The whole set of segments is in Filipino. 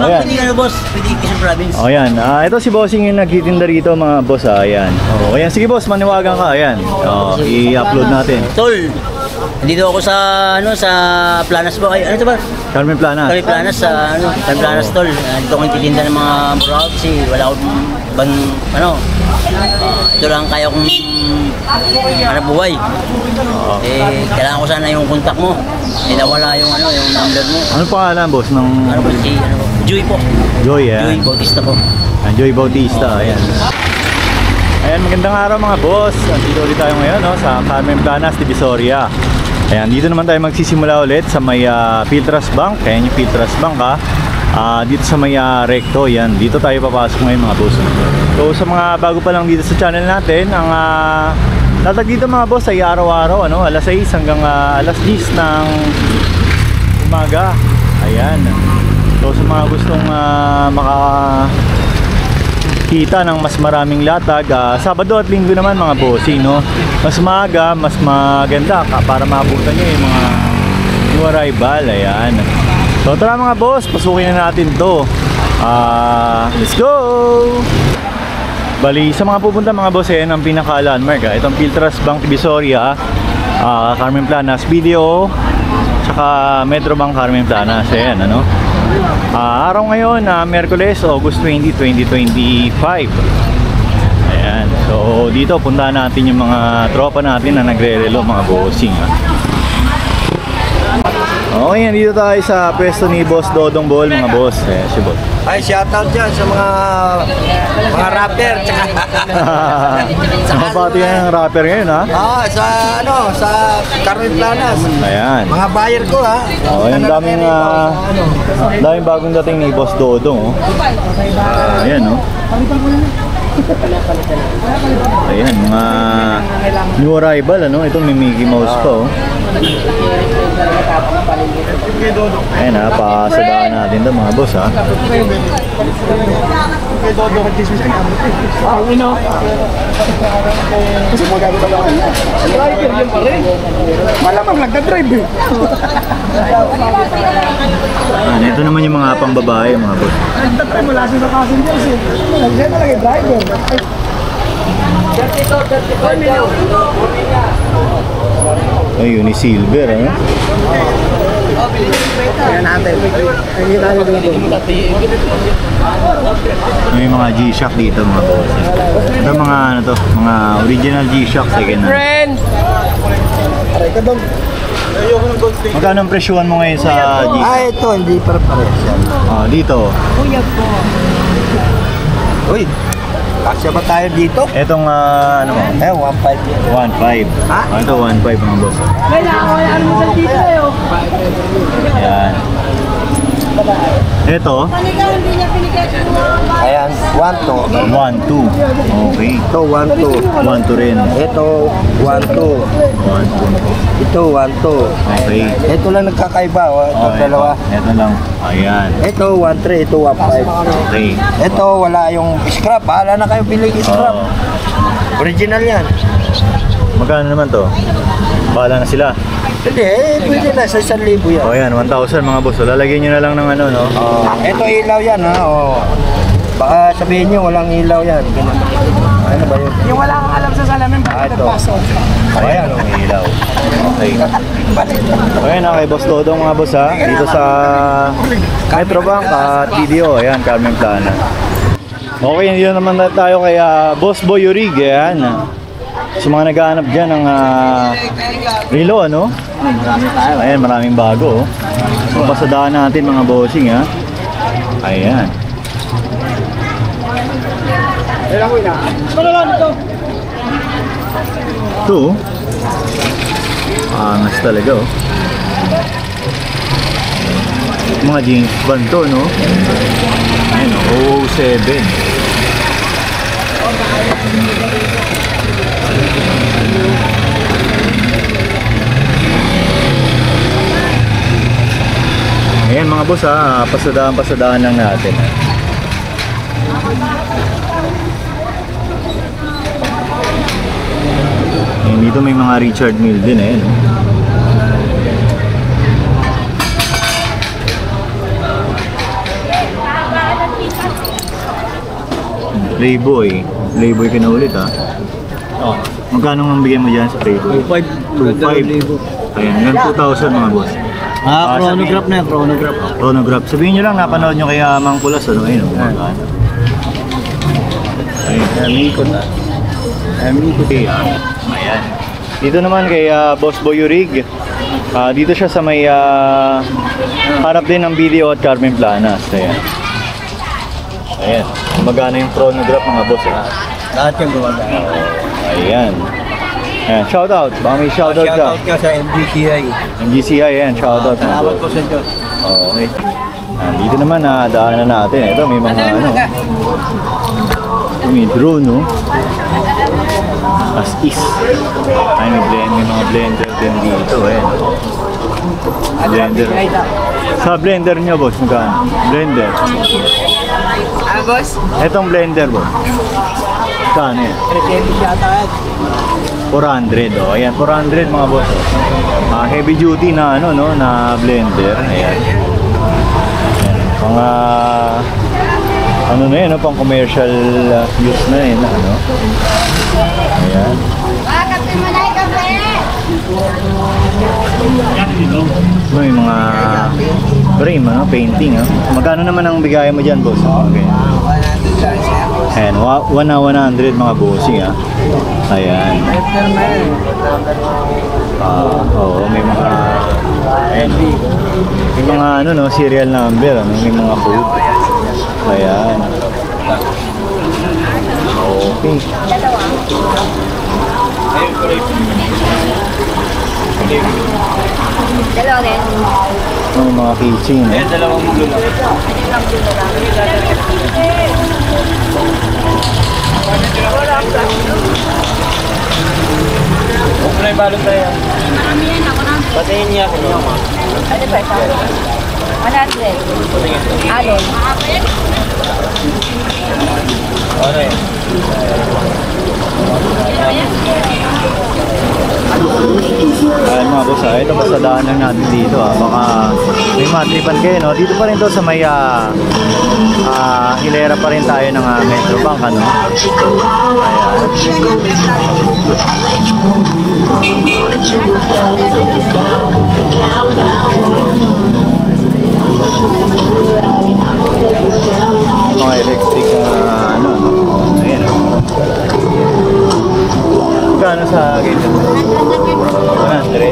Ayan. Pwede ano boss, pwede Quezon Province. O yan, ito si Bossing yung nagtitinda rito mga boss. Ayan. O, ayan, sige boss, maniwagan ka. Ayan. O, i-upload natin. Tol, dito ako sa ano sa Planas ba? Ay, ano 'to ba? Carmen Planas. Carmen Planas sa ano, Carmen Planas tol. Dito ako nagtitinda ng mga product kasi wala akong bang ano. Ito lang kaya kong hanap buhay. Kailangan ko sana yung contact mo. Nawala yung ano, yung number mo. Ano pangalan boss ng Ano ba si ano? Joy po. Joy, Joy Bautista po. Joy Bautista, ayan. Ayan, magandang araw mga boss. Andito ulit tayo ngayon no, sa Carmen Planas, Divisoria. Ayan, dito naman tayo magsisimula ulit sa may Philtras Bank. Ayan yung Philtras Bank dito sa may Recto, yan. Dito tayo papasok ngayon mga boss. So sa mga bago pa lang dito sa channel natin, ang latag dito mga boss ay araw-araw, ano, alas 6 hanggang alas 10 ng umaga. Ayan. So sa mga gustong makakita ng mas maraming latag, Sabado at Linggo naman mga bossing, no? Mas maaga, mas maganda para maabutan nyo yung mga new arrival. Ayan. So tara mga boss, pasukin na natin to. Let's go! Bali, sa mga pupunta mga boss, yan ang pinaka-landmark. Itong Philtras Bank Divisoria, Carmen Planas, BDO, tsaka Metro Bank Carmen Planas. Ayan, ano? Araw ngayon, Miyerkules, August 20, 2025. Ayan, so dito puntahan natin yung mga tropa natin na nagre-relo mga bossing. Okay, dito tayo sa pwesto ni Boss Dodong Ball mga boss. Ayan, si Boss. Ay, shoutout dyan sa mga rapper. Saka pati yung rapper ngayon ha? Sa ano, sa Carmen Planas. Ayan. Mga buyer ko ha. Ayan, daming bagong dating ni Boss Dodong. Ayan, no? Ayan, mga new arrival, ano? Ito may Mickey Mouse pa, oh. Ayan ha, pasadaan natin ito mga boss ha. Kasi magagamit ako niya. Driver yun pa rin. Malamang nagda-drive eh. Ito naman yung mga pangbabae mga boss. Nagda-drive mo lasing sa passengers eh. Nagda talaga yung driver. Ay, yun yung silver, ano? Kaya natin. Hindi tayo dito. May mga G-Shock dito mga boss. Ito mga ano to, mga original G-Shock second hand. Friend! Aray ka dong. Magkano ang presyuhan mo ngayon sa G-Shock? Ito, hindi para pares yan. Dito. Uy, kasya ba tayo dito? Etong ano mo? 1.5 yan. 1.5. Ha? Ito 1.5 mga boss. Kailangan mo sa dito eh. Ayan. Ito, Ayan, 1.2. 1.2. Okay. Ito, 1.2. 1.2 rin. Ito, 1.2. 1.2. Ito, 1.2. Okay. Ito lang nagkakaiba. Ito, Okay, dalawa. ito lang. Ayan. Ito, 1.3. Ito, 1.5. Okay. Ito, wala yung scrap. Bahala na kayo pili yung scrap. Original yan. Magkano naman to? Bahala na sila. Hindi, pwede na sa 1,000 yan. O yan, 1,000 mga boss. So, lalagyan nyo na lang ng ano, no? Ito ilaw yan ha. Baka sabihin nyo walang ilaw yan. Ano ba yun? Yung wala kang alam sa salamin, bakit nagpasok? Ayan, ang ilaw. Okay. Ayan, kay Boss Dodong mga boss ha. Dito sa Metro Bank at BDO. Ayan, Carmen Plana. Okay, dito naman na tayo kay Boss Boy Urig. Ayan. Sa mga naghahanap dyan ng relo, ano? Ayan, maraming bago. So, pasadaan natin mga bossing, ha? Ayan. Ito, angas talaga, oh. Mga jeans band to, no? Ayan, 007. Ayan mga boss ha, pasadaan lang natin. Ayan, dito may mga Richard Mille din eh. No? Playboy. Playboy ka na ulit ha. Oh. Magkano ang bigyan mo dyan sa Playboy? 2.5. Ayan, hanggang 2,000 mga boss. Chronograph na yan, chronograph. Chronograph. Sabihin nyo lang, napanood nyo kay Mang Kulas, ano? Ayun, magkano. Ayun. Amikot na. Amikot. Ayan. Dito naman kay Boss Boy Urig. Dito siya sa may harap din ng video at Carmen Planas. Ayan. Ayan. Magana yung chronograph mga boss. Lahat yung gumagana. Ayan. Ayan. Shoutout. Baka may shoutout ka. Shoutout ka sa MGCI. MGCI. Ayan. Shoutout. Salamat po sa Diyos. Okay. Dito naman daanan natin. Ito may mga ano. May drone, no? As is. Ay, may mga blender din dito, eh. Blender. Sa blender nyo, boss, magkano? Blender. Boss? Etong blender, boss. Magkano yan? 370 yata yan. 400, oh. Ayan, 400 mga boss. Heavy duty na, ano, no? Na blender. Ayan. Mga... ano na yun, no? Pang commercial use na yun, ano? Ayan. May mga frame, ano? Painting, no? Magkano naman ang bigay mo dyan, boss? Okay. Ayan, 100 mga bossing, ha? Ayan. Oo, may mga... Ayan. May mga, ano, no? Serial number, ano? May mga code. Ayan. Okay. Dalawa rin. Ang mga kitchen. Dalawang mulo lang. Huwag mo na ibalot tayo. Marami yan ako na. Patayin niya ako. Ano ba ito? 100. Alin? Ano yan? Ayan mga boss, ito basta daanan natin dito, baka may matripan kayo, no? Dito pa rin to sa may hilera pa rin tayo ng Metrobank, ano? Mga electric ano, ayan. Magkano sa gate? 100.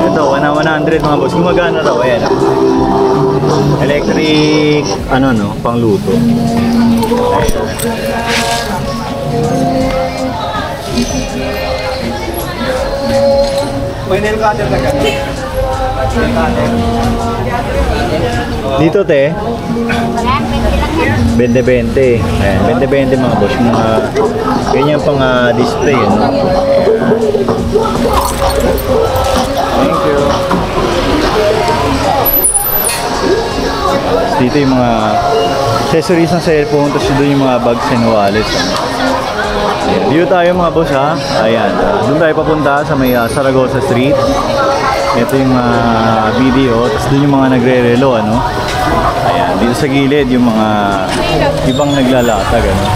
Ito, 100 mga boss. Gumagana raw, ayan. Electric, ano no, pangluto. Ayan. May nail cutter na ka? Dito te, 20-20. Ayan, 20-20 mga boss. Mga ganyan pang display, ano? Thank you. Dito yung mga accessories ng cellphone, tapos doon yung mga bags and wallets, ano? Ayan, dito tayo mga boss, ha. Ayan, doon tayo papunta sa may Saragosa Street. Ito yung video, tapos doon yung mga nagre-relo, ano. Ayan, dito sa gilid yung mga ibang naglalatag, ano.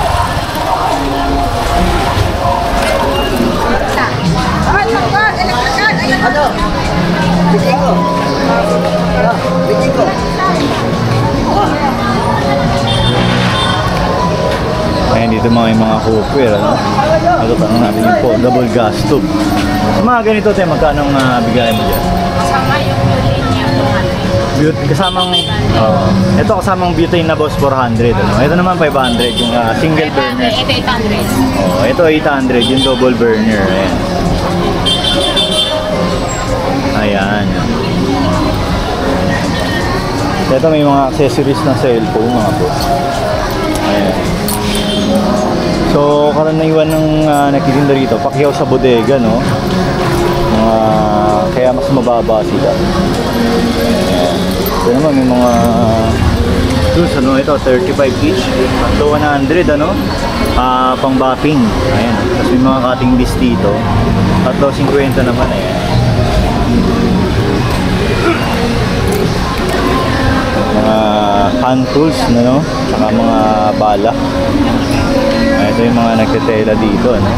Ayan, dito yung mga cookware, ano. Ito tanong natin yung foldable gas stove. Sa mga ganito, tayo, magkano ang bigay mo dyan? Kasama yung linya po. Kasamang, ito kasamang butane na boss 400, ano. Ito naman 500, yung single burner. Ito 800. Oh, ito 800, yung double burner. Ayan. Ayan. Ito may mga accessories na cellphone mga boss. Ayan. So, karaniwan ng nagtitinda rito, pakyaw sa bodega, no? Kaya mas mababa sila. Ayan. Ito naman may mga juice, ano? Ito, 35 each. So, 100, ano? Pang bapping. Ayan. Tapos may mga cutting disc dito. At 50 naman, ayan. Mga hand tools, no? Saka mga bala. Ito yung mga nagtetela dito, no?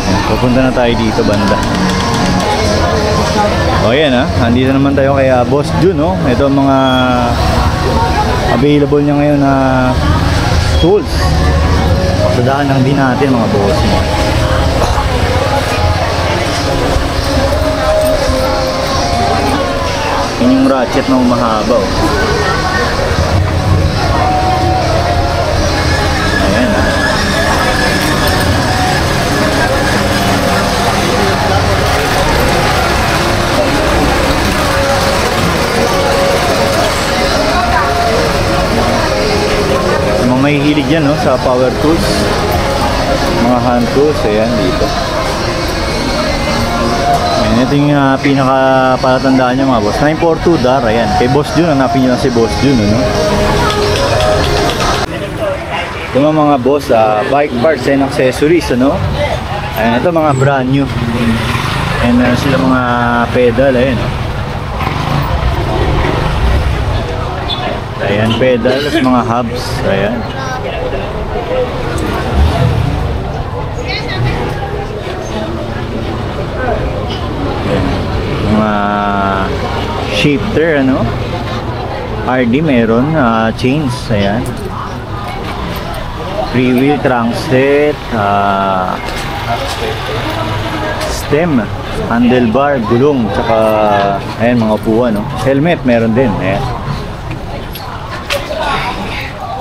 Ayan, pupunta na tayo dito banda. O yan andito naman tayo kay Boss Jun, no? Ito ang mga available niya ngayon na tools. Pasadahan lang din natin mga boss. Yun yung ratchet na umahaba, oh. Ayan mga may hilig yan, no, sa power tools, mga hand tools. Ayan dito. Ayan, ito yung pinaka-palatandaan niya mga boss. 942 Dar. Ayan, kay Boss Jun. Hanapin nyo lang si Boss Jun, no? Ito mga boss, bike parts and accessories, ano? Ayan, ito mga brand new. Ayan, meron sila mga pedal. Ayan, no? Ayan, pedals, mga hubs. Ayan. Mga shifter, ano? RD meron, chains. Ayan. Free wheel crankset, stem, handlebar, gulong, tsaka ayan, mga upuan, no? Helmet meron din. Ayan.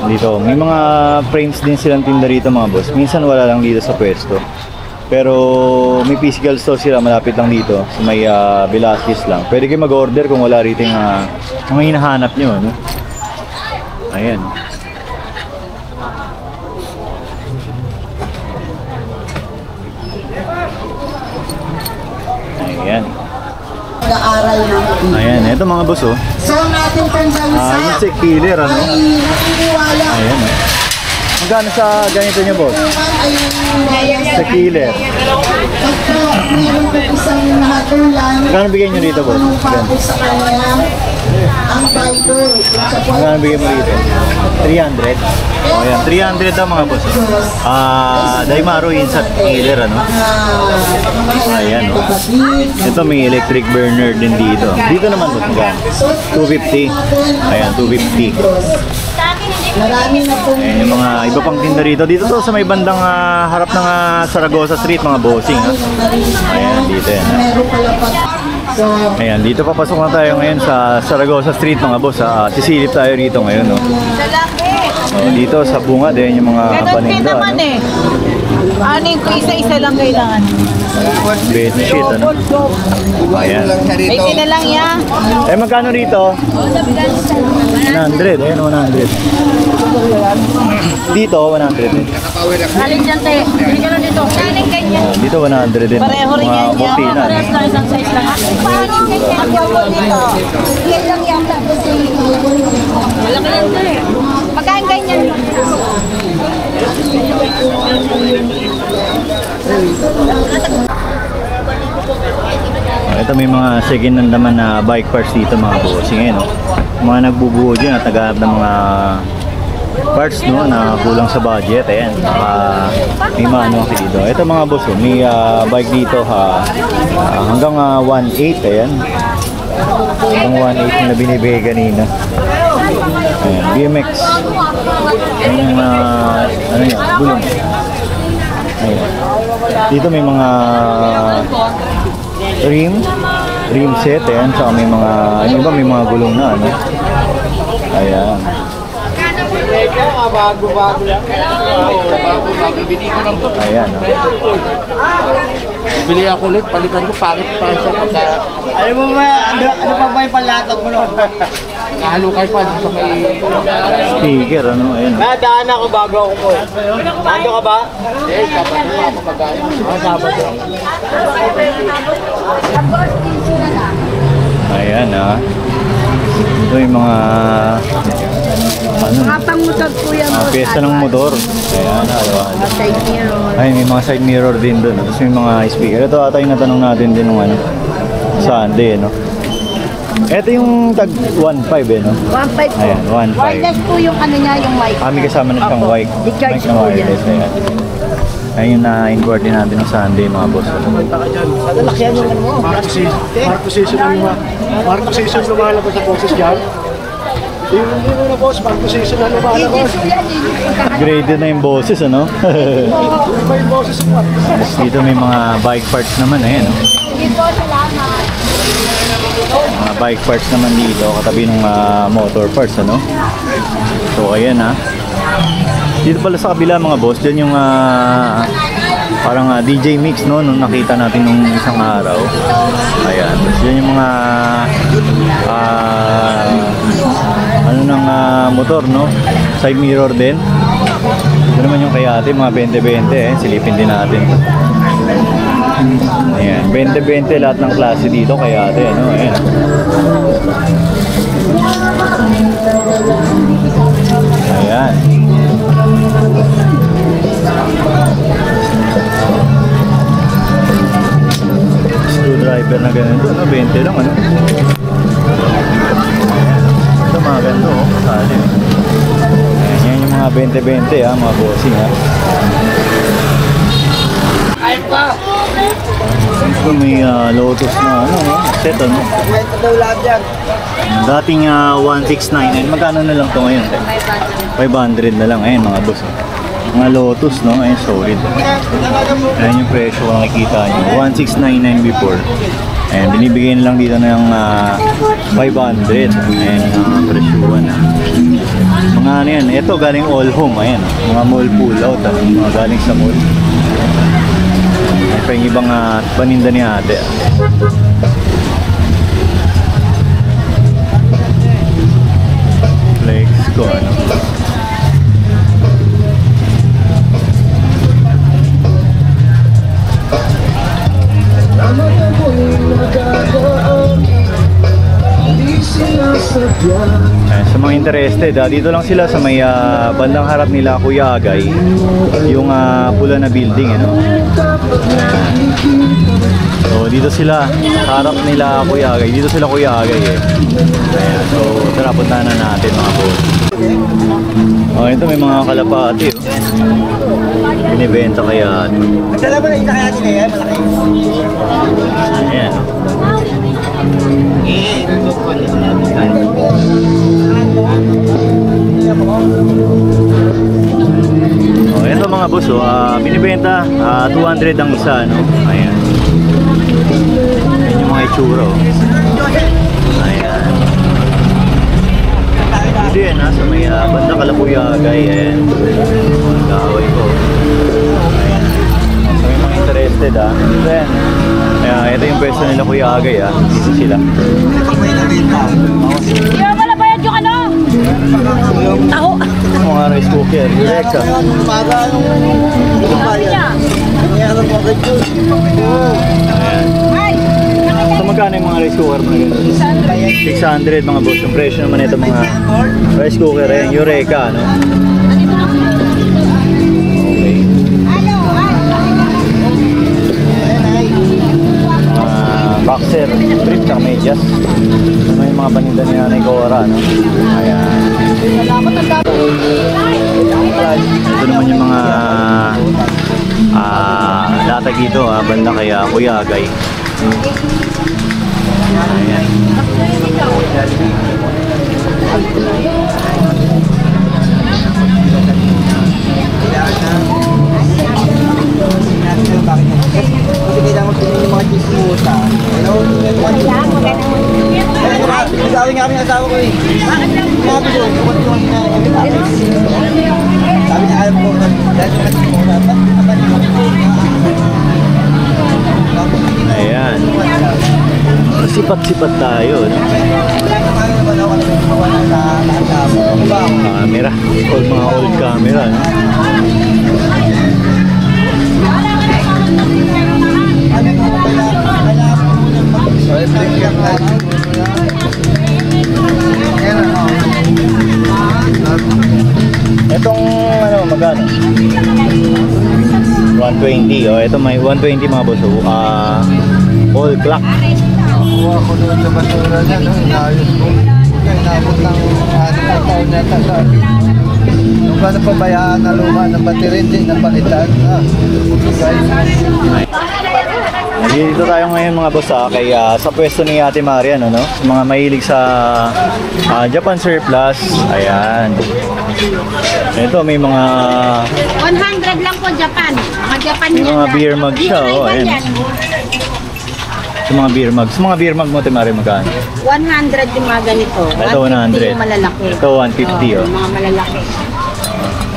Dito, may mga frames din silang tinda rito mga boss. Minsan wala lang dito sa pwesto. Pero may physical store sila malapit lang dito. So may Velasquez lang. Pwede kayo mag-order kung wala rito yung mga hinahanap nyo, no? Ayan. Ayan. Nag-aaral ng Ayan, ito mga boss, oh. So, ang ating pambansa Yung check killer, ano? ay naniniwala Ayan, oh. Magkano sa ganito nyo, boss? ay Sa killer. pagka meron po isang nahatulan Magkano bigyan nyo dito, boss? anong Yan. papo sa kanya ang biker sa Magkano bigyan mo dito? 300? O yan, 300 daw mga boss. Daimaro insert killer, ano? Ayan, oh. Ito may electric burner din dito. Dito naman, boss, magkano? 250. Ayan, 250. marami na po Ayan yung mga iba pang tinda rito. Dito to sa may bandang harap ng Saragossa Street, mga bossing, ha? Ayan, dito yan, ha? meron pala pa so Ayan, dito papasok na tayo ngayon sa Saragossa Street, mga boss. Sisilip tayo rito ngayon, no? Dito sa bungad, ayan yung mga Ganun din paninda, naman ano? Aning ko isa-isa lang kailangan. Bed sheet, ano? Ayan. 20 na lang yan. Magkano rito? 100, ayan, 100. Dito, 100 din. Galing dyan, te. Hindi ka na dito. Galing ganyan. Dito, 100 din. Pareho rin yan. Mga cortina, ano? Parehas lang, isang size lang. Paano ganyan? Ang gawin dito. Yan lang yata. Malaki yan, te. Pagkaan ganyan. Ito may mga second hand naman na bike parts dito mga bossing, eh, no? Mga nagbubuo dyan at naghahanap ng mga parts, no, na kulang sa budget. Ayan, may maano kasi dito. Ito mga boss, oh, may bike dito hanggang 1.8. Ayan, hanggang 1.8 na binibigay kanina. Ayan, BMX. Yung ano yun, gulong. Ayan. Dito may mga rim set, ayan, saka may mga, yung iba may mga gulong na, ano. Ayan. Ayan, oh. Bili ako ulit, palitan ko, pangit pa siya pagka... Alam mo ba, ano pa ba yung palatag mo nun? Nahalukay pa sa may... Sticker, ano, ayan. Nadaan ako bago ako po. Nando ka ba? Eh, dapat na ako magkain. Dapat na. Ayan, ito yung mga ano, Kapang-motor po yan. pyesa ng motor. Ayan, Side mirror. ay, may mga side mirror din doon. Tapos may mga speaker. Ito ata yung natanong natin din nung ano, Sunday, no? Ito yung tag 1.5 no? 1.5 po. Ayan, 1.5. Wireless po yung ano niya, yung mic. Kami kasama na siyang Opo. white. Di-charge Mic na po yan. wireless, ayan. Ayun yung na-inquire din natin ng Sunday mga boss. Lalakyan yung ano mo. Mark position lumalabas sa boses dyan. Hindi mo na boss, mark position na lumalabas. Graded na yung boses, ano? Iba yung boses mo. Dito may mga bike parts naman, ayan. No? Sige po, salamat. Mga bike parts naman dito, katabi ng motor parts, ano? So, ayan ha. Dito pala sa kabila mga boss, dyan yung parang DJ mix, no? Nung nakita natin nung isang araw. Ayan. Tapos dyan yung mga ano ng motor, no? Side mirror din. Ito naman yung kay ate, mga 20-20 silipin din natin. Ayan, 20-20 lahat ng klase dito kay ate, ano? Ayan. Ayan. Screwdriver na ganito, no? 20 lang, ano? Ito mga ganito, oh, kasali. Ayan, yan yung mga 20-20, mga bossing, Ito may Lotus na, set, ano? Kwento daw lahat yan. Dating 1,699, magkano na lang to ngayon? 500 na lang, ayun mga boss. Mga Lotus, no? Ayun, solid. Ayan yung presyo kung nakikita nyo. 1,699 before. Ayan, binibigay na lang dito ng 500. Ayan, presyuan. Mga ano yan, ito galing all home, ayan. Mga mall pull out, mga galing sa mall. Ito yung ibang paninda ni ate. Flex ko, ano. Ayan, sa mga interested, dito lang sila sa may bandang harap nila Kuya Agay, yung pula na building, ano. So dito sila sa harap nila Kuya Agay, dito sila Kuya Agay Ayan, so tara puntahan na natin mga boss. Oh, ito may mga kalapati, binibenta kaya. Magdala mo na yung kaya nila yan, malaki. Ayan. Oh, ito mga boss, binibenta 200 ang isa, no? Ayan. Ayan yung mga itsura, Ayan. Dito yan, sa may banda Kalapuyagay. Ayan. Nag-aaway ko. Ayan. So may mga interested, Dito yan. Ito yung pwesto nila Kuya Agay, Dito sila. Di ba pala bayad yung ano? Taho. Mga rice cooker, Eureka. Sabi niya. Ayan. So magkano yung mga rice cooker na gano'n? 600 mga boss. Yung presyo naman ito mga rice cooker, Eureka, no? Okay. Boxer, brief, tsaka medyas. Ano yung mga paninda ni Nanay Cora, no? Ayan. Ito naman yung mga latag dito, banda kaya Kuya Agay. Ayan. Kasi kailangan ko yung mga chismosa. Nag-awin nga kami ng asawa ko Sabi ko, sabi niya alam ko, dahil yung chismosa, Ayan. Sipat-sipat tayo, no? Camera. Mga old camera, no? Itong ano, magkano? 120. Ito may 120 mga boss. All black. Nakuha ko doon sa basura niya, no? Inayos ko. Inabot ng 6 na taon yata sa akin. Yung ba napabayaan na luma ng battery, hindi napalitan. Dito tayo ngayon mga boss kay sa pwesto ni Ate Marian, ano? Sa mga mahilig sa Japan surplus. Ayan. Ito may mga 100 lang po Japan. Mga Japan may yan mga lang. beer mug siya, oh. Ayan. Sa mga beer mug. Sa mga beer mug mo, Ate Marian, magkano? 100 yung mga ganito. Ito 150 100. yung malalaki. Ito 150, oh. Mga malalaki.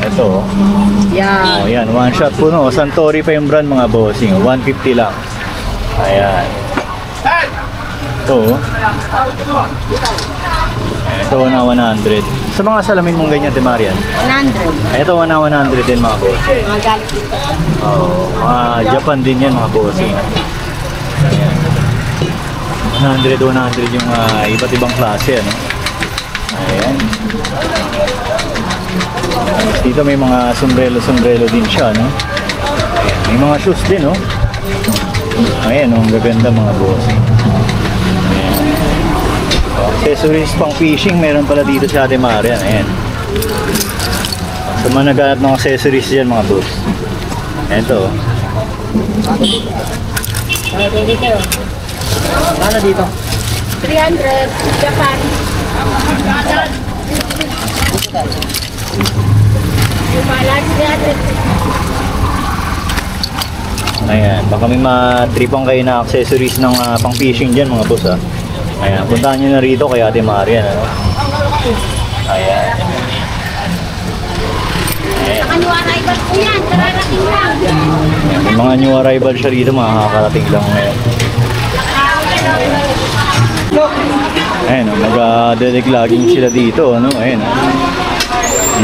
Ito, oh. Yan. Oh, yan, one shot po, no. Santori pa yung brand, mga bossing. 150 lang. Ayan. Ito, oh. Ito na 100. Sa mga salamin mong ganyan, Ate Marian. 100. Ito na 100 din, mga boss. Mga galit dito. Oh, mga Japan din yan, mga bossing. Ayan. 100 yung iba't ibang klase, ano. Ayan. Dito may mga sombrero din siya, no? Ayan. May mga shoes din, no? Ayan, ang gaganda, mga boss. Ayan. Oh, accessories pang fishing, meron pala dito sa Ate Marian. Ayan. Sa mga naghanap ng accessories dyan, mga boss. Ito. Ano dito? 300. Japan. Yung malas 300. Ayan, baka may matripang kayo na accessories ng pang fishing dyan, mga boss, ha. Ayan, puntahan nyo na rito kay Ate Marian, ano. Ayan. Ayan. Ano arrival po yan? Kararating lang. May mga new arrival siya rito, makakarating lang ngayon. Ayan, nag-deleglaging sila dito, ano. Ayan,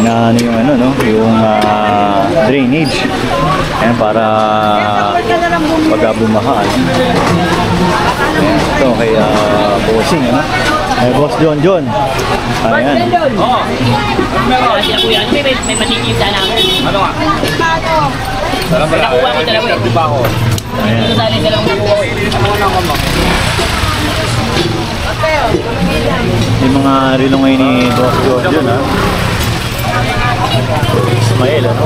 inaano yung ano, no, yung drainage. Ayan, para pagka bumaha, ano. Ayan, ito kay bossing, ano. Ay, Boss John. Ayan. Oo. Kasi ako yan, may matikita namin. Ano nga? May nakuha ko dalawa eh. Ayan. Ito sali dalawang nakuha ko eh. Yung mga relo ngayon ni Boss John, ha. Ismael, ano?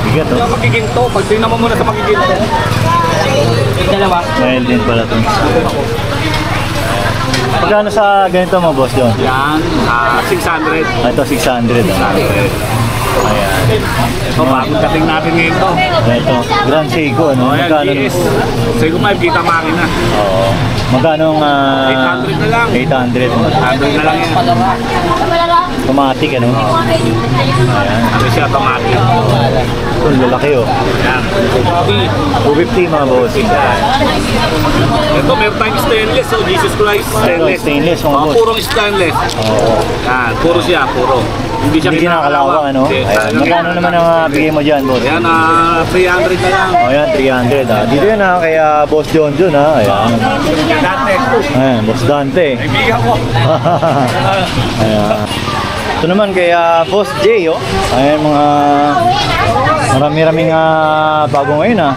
Bigat, oh. Magiginto, pag tingnan mo muna sa magiginto. Dalawa. Ismael din pala ito. Pagkano sa ganito mo, Boss John? Yan, 600. Ito, 600. Ayan. Ito, bagong dating natin ngayon to. Ito, Grand Seiko, ano? O yan, Magkano? GS. Sige mo, kita makina. Oo. Magkano ang 800 na lang. 800. 100 na lang yan. Automatic, ano? Ayan. Ano siya, automatic. Ito, lalaki, oh. Yan, 250 mga boss. ito, meron tayong stainless. Oh, Jesus Christ, stainless. Stainless, mga boss. Purong stainless. Oo. Yan, puro siya, puro. Hindi siya Hindi kinakalawa, ano? Hindi, Ayan. Magkano naman ang bigay mo dyan, boss? Yan, 300 na lang. O yan, 300, ha. Dito yun, ha, kaya Boss John, ha. Ayan. Dati, Ayan, Boss Dante. kaibigan ko. Ayan. Ito naman kay Boss Jay, oh. Ayan, mga marami-raming bago ngayon, ha.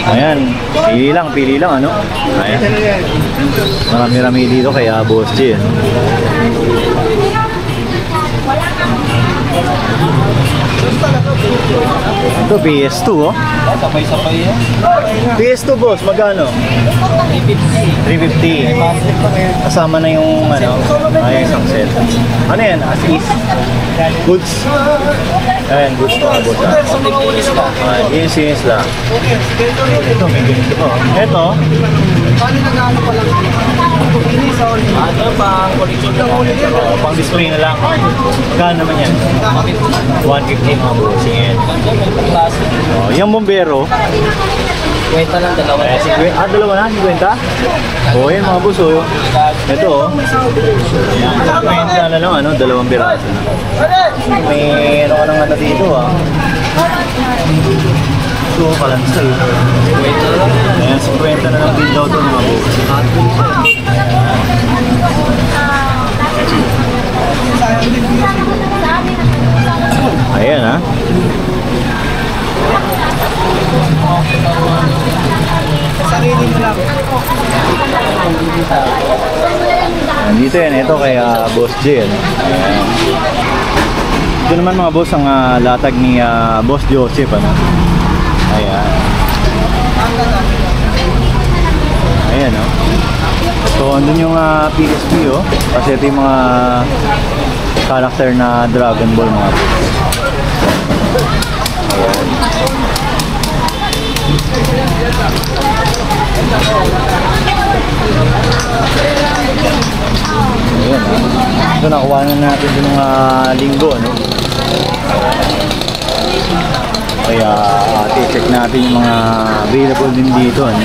Ayan, pili lang, ano. Ayan. Marami-rami dito kay Boss Jay, ano. Ito, PS2, oh. Sabay-sabay yan. PS2, boss, magkano? 350. Kasama na yung, ano, ay, isang set. Ano yan? As is? Goods? Ayan, goods mga boss, ha. Yes lang. Ito, may ganito pa, oh. Ito, Ano pang koleksyon na pang display na lang. Magkano naman yan? 150 mga boss. Yan. Oh, yung bombero, Kwenta lang dalawa. dalawa na, 50? Oh, yan mga boss, oh. Ito, oh. Yan, 50 na lang, ano, 2 piraso. May ano ka nang ano dito, ah. So, kalansay. Ayan, 50 na lang din daw ito, mga boss. Ayan, ha. Sarili mo lang. dito yan. Ito kay Boss J. Ano? Ayan. Ito naman mga boss ang latag ni Boss Joseph. Ano? Ayan. Ayan, oh. So, andun yung PSP, oh. Kasi ito yung mga character na Dragon Ball, mga boss. Ayan. Ayan, ah. Ito, nakuha na natin yung mga linggo, ano? Kaya, check natin yung mga available din dito, ano?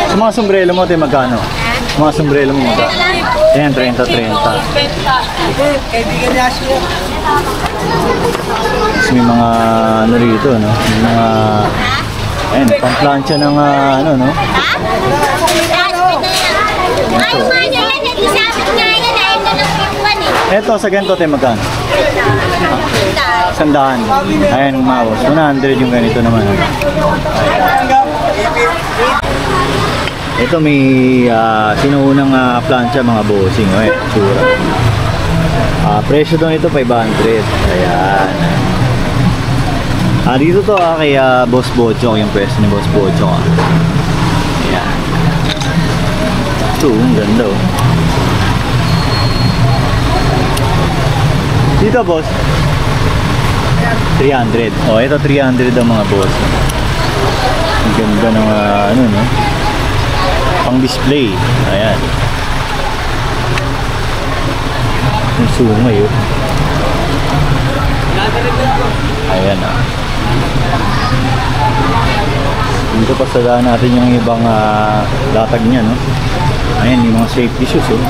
Sa mga sombrero mo, tayo magkano? Sa mga sombrero mo, magkano? Ayan, 30. Tapos may mga ano rito, no? May mga ayan, pang-plancha ng ano, no? Ito, sa ganito tayo magkano? 100. Ayan, mouse. 100 yung ganito naman. Ito may sinuunang plancha, mga bossing. Ayan, sura. Presyo doon ito 500. Ayan. Dito to kay Boss Bocho, yung presyo ni Boss Bocho. Ayan. Ito, ang ganda, oh. Dito, boss. 300. Oh, ito 300 ang mga boss. Ang ganda ng ano, no? Pang display. Ayan. Yung sungay, oh. Ayan, ah. Dito pasadaan natin yung ibang latag niya, no? Ayan, yung mga safety shoes, oh.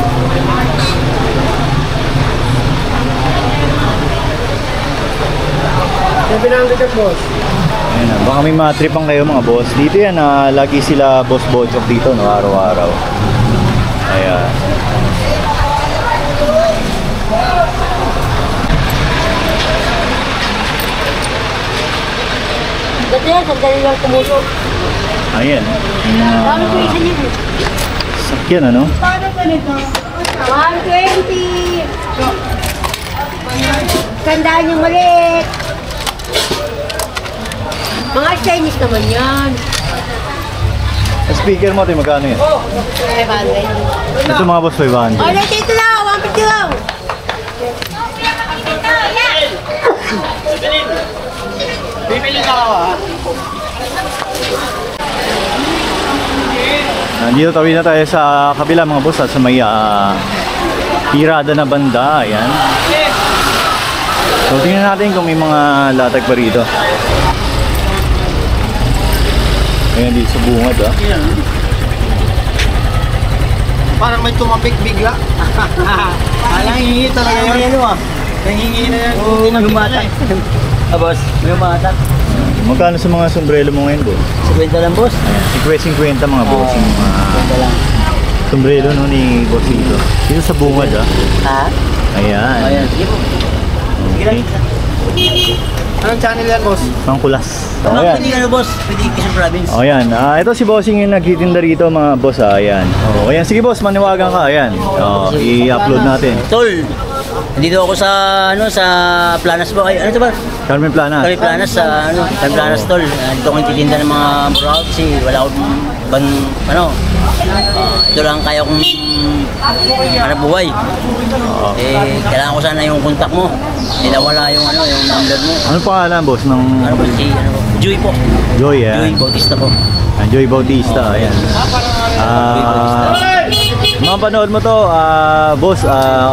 boss. Ayan, baka may matripang kayo mga boss. Dito yan, lagi sila Boss Bochok dito, no, araw-araw. Ayan. Dati yan, sandali lang kumusok. Ayan, yung mga Paano po isa niyo? sakyan, ano? Paano po nito? 120! Tandaan yung maliit. Mga Chinese naman yan. Speaker mo, tayo magkano yan? 500. Ito mga boss, 500. Oh, dito lang! 150 lang! Bibili ka ako, ha? Nandito tawid na tayo sa kabila mga boss, sa may tirada na banda. Ayan. So tingnan natin kung may mga latag pa rito. Ayan, dito sa bungad, ah. Parang may tumapik bigla. Alang hingi talaga yun. Ano ah? Nangingi na yan. Oo, magumatak. Boss, may umatak. Magkano sa mga sombrero mo ngayon, boss? 50 lang, boss. Ayan, 50 mga boss. Yung mga 50 lang. sombrero, no, ni boss dito. Dito sa bungad, ah. Ha? Ayan. Ayan, sige po. Okay. Anong channel yan, boss? Pangkulas. Ano, Ayan. pwede ka boss? Pwede Quezon Province. Oh, ayan. Ito si Bossing yung nagtitinda rito, mga boss. Ayan. Oh, ayan. Sige, boss. Maniwagan ka. Ayan. Oh, i-upload natin. Tol, nandito ako sa, ano, sa Planas po. Ay, ano ito ba? Carmen Plana. Kami Planas, sa, ano, Kami Planas, tol. Nandito ako nagtitinda ng mga brown kasi wala akong ibang, ano, ito lang kaya kong hanap buhay. Kailangan ko sana yung contact mo. Wala yung, ano, yung number mo. Ano pangalan, boss? Ng Ano ba si, ano, Joy po. Joy, Joy ayan. Bautista po. Joy Bautista, ayan. Mga panood mo to, boss,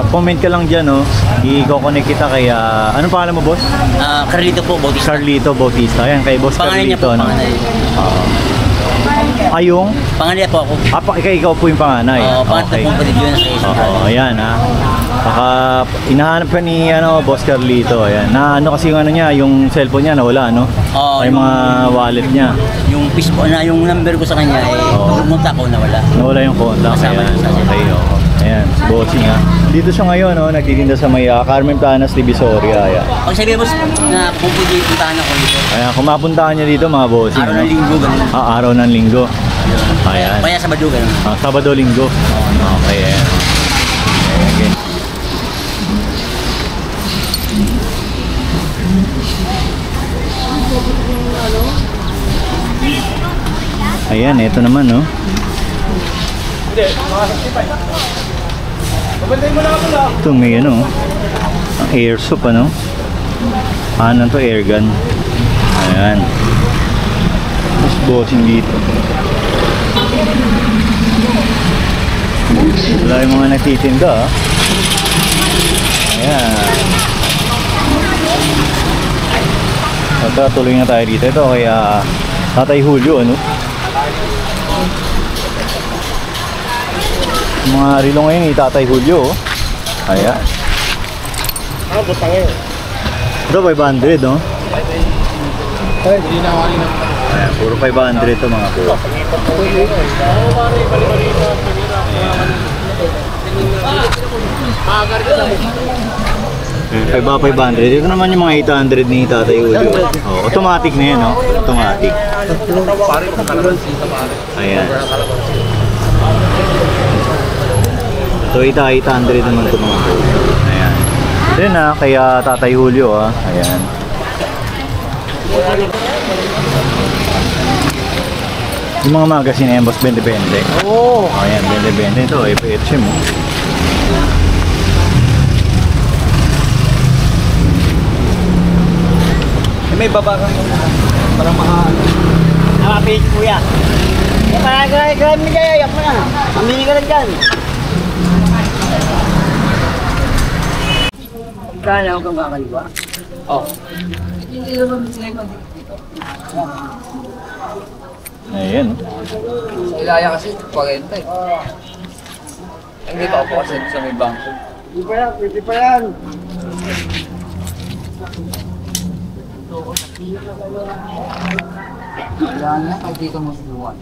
comment ka lang dyan, no? I-connect kita kay, anong pangalan mo, boss? Carlito po, Bautista. Carlito Bautista. Ayan, kay boss Pangalan niya Carlito. po, No? pangalan niya. Yung? Pangalan niya po ako. Ikaw po yung panganay. Pangatlo pong kapatid yun sa Quezon Oo, Province. ayan, ha. Baka inahanap ka ni boss Carlito, ayan. Na ano kasi yung ano niya, yung cellphone niya nawala, no? Oo, Ay yung- mga wallet niya. Yung Facebook na yung number ko sa kanya Oo. pumunta ko nawala. Nawala yung contact. Kasama Ayan, yung sa okay, oo. Ayan, si Bossing, ha. Dito siya ngayon, no? Nagtitinda sa may Carmen Planas, Divisoria, ayan. Pag sabi mo na pupunta puntahan ako dito. Ayan, kung mapuntahan niya dito, mga Bossing. Araw ng linggo ganun. Araw ng linggo. Ayan. Kaya sa Badu, gano'n. Sabado, Linggo. Okay, ayan. Okay. Ayan, ito naman, no? Ito may ano, ang airsoft, ano? Ano to, air gun. Ayan. Mas bossing dito. Wala yung mga nagtitinda, ah. Ayan. At tuloy na tayo dito. Ito kaya Tatay Julio, ano? Mga rilo ngayon ni Tatay Julio, oh. Ayan. Ito 500, no? Ayan, puro 500 ito mga po. Ayan, 500. Ito naman yung mga 800 ni Tatay Julio. Oh, automatic na yan, no? Automatic. Ayan. So 800 naman ito mga po. Ayan. Then kaya Tatay Julio, ayan. Yung mga magazine na yan, boss, 20-20. Oo. Ayan, 20-20 ito, FHM, oh. May baba kang parang nakapit kuya. Kaya mo dyan, ayak mo na. Amini ka lang dyan. Kaya ako kang kakaliwa. Oh. Ayan, Ilaya kasi 40 eh. Hindi pa ako kasi sa may bangko. Pwede pa yan. Wala na, kahit dito mo siluan.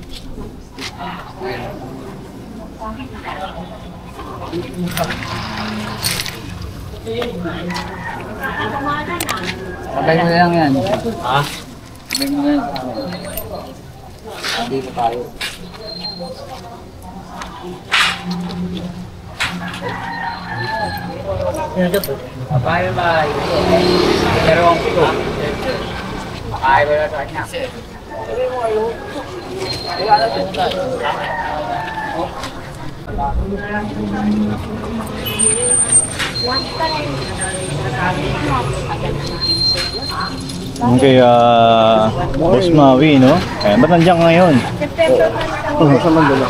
Pagay mo na lang yan. Ha? Pagay mo na yan. Hindi pa tayo. Bye bye. Pero ang ito. Ay, wala sa kanya. Yung kay Boss Maui, no? Ayan, ba't nandiyan ka ngayon? Sa Mandala.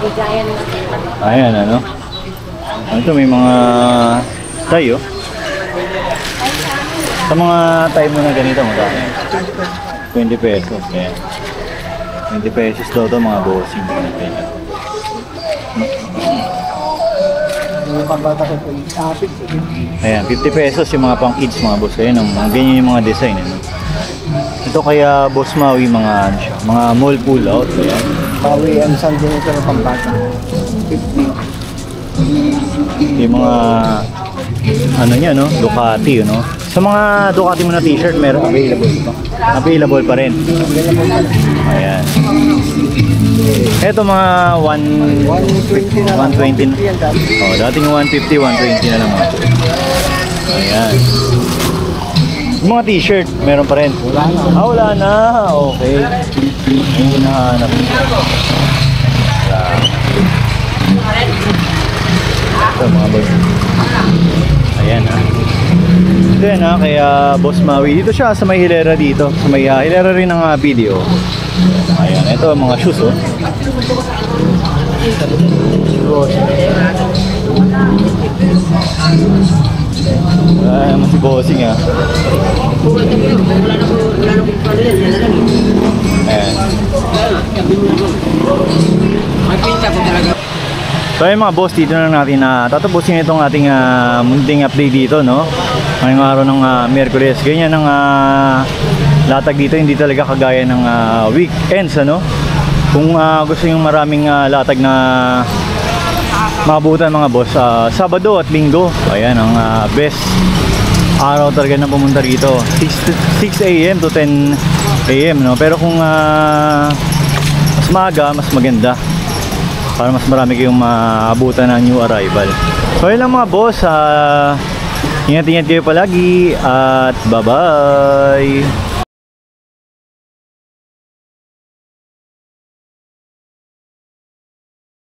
Ayan, ano? Ito may mga tayo. Sa mga time mo na ganito, magkano? 20 pesos. Ayan. 20 pesos daw ito mga bossing. Yung pambata ko ito, topic. Ayan, 50 pesos yung mga pang kids mga boss. Ayan, ganyan yung mga design. Ano? Ito kaya Boss Maui mga ano siya, mga mall pull out. Ayan. Maui and Sunday ito ng pambata. 50. Yung mga ano niya, no? Ducati, no? Sa mga Ducati mo na t-shirt, meron available pa. Available pa rin. Ayan. Ito mga 120 na lang. 120 yan dati. Oh, dating 150, 120 na lang mga. Ayan. Yung mga t-shirt, meron pa rin. Wala na. Wala na. Okay. Yung hinahanap. Wala. Ito mga boss. Ayan Then kaya Boss Maui, dito siya sa may hilera dito. Sa may hilera rin ng video. Ayan, ito mga shoes, oh. Wala naman si Bossing, ah. Ayan. So ayun mga boss, dito na natin tatapusin itong ating munting update dito, no? Ngayong araw ng Miyerkules. Ganyan ang latag dito, hindi talaga kagaya ng weekends, ano? Kung gusto nyo maraming latag na maabutan mga boss, Sabado at Linggo, ayan ang best araw talaga na pumunta rito. 6 AM to 10 AM, no? Pero kung mas maaga, mas maganda. Para mas marami kayong maabutan ng new arrival. So yun lang mga boss, ingat-ingat kayo palagi at bye-bye!